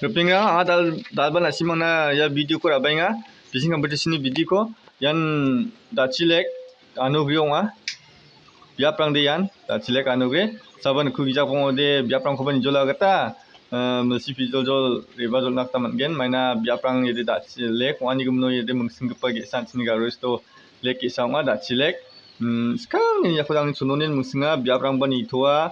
Rupinga dalban asimangna ya video ko rabainga fishing competition ni video ko yan dachilek anugriongwa biaprang de yan dachilek anugre saban kugija pongode biaprang khoban jola gata mesi pijol reba jol nakta mangen maina biaprang yede dachilek wani gumno yede mungsingpa ge sansini garosto lek isangwa dachilek skang ya khudang sunonin mungsinga biaprang bani toa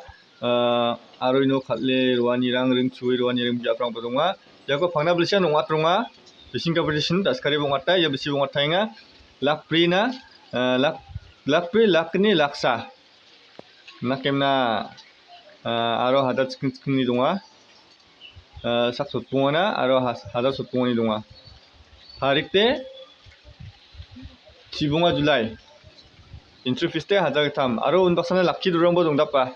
aroino khatle ruani rang ring chui ruani ring biaprang bodonga yago phangna blisia nonga tronga fishing competition daskari bongata ya bisi bongathainga lakprina lakpri lakni laksa nakemna aro hada chikni donga sak sotpongana aro hada sotpongani donga tarikte Sibunga Julai intro fiste hajatam aro unbaksana lakki durangbo dongdapa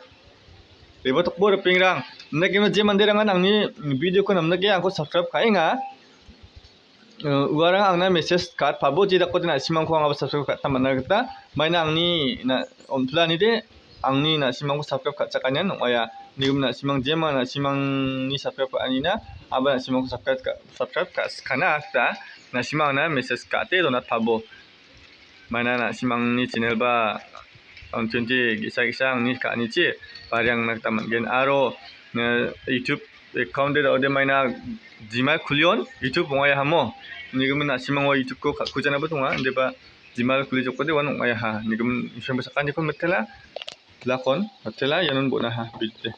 reba tokbo repingrang nakemna je manderangan angni video ko namnake angko subscribe kainga uarang angna message card pabo je dakko na simangko anga subscribe ka tamanna gita maina angni na onplani de angni na simangko subscribe ka chakanya nongaya nigum na simang jema na simang ni subscribe ka anina aba na simangko subscribe ka kana ta na simang na message ka te donat pabo maina na simang ni channel ba on 20 gisa angni ka ani chi pariang nak taman gen aro YouTube account de ode maina Gmail kulion YouTube ngaya hamo nigum na simang wa YouTube ko kujana batunga deba Gmail kuli jokko de wan ngaya ha nigum ifem basakan dikon metela lakon hotela yanun bona ha bitte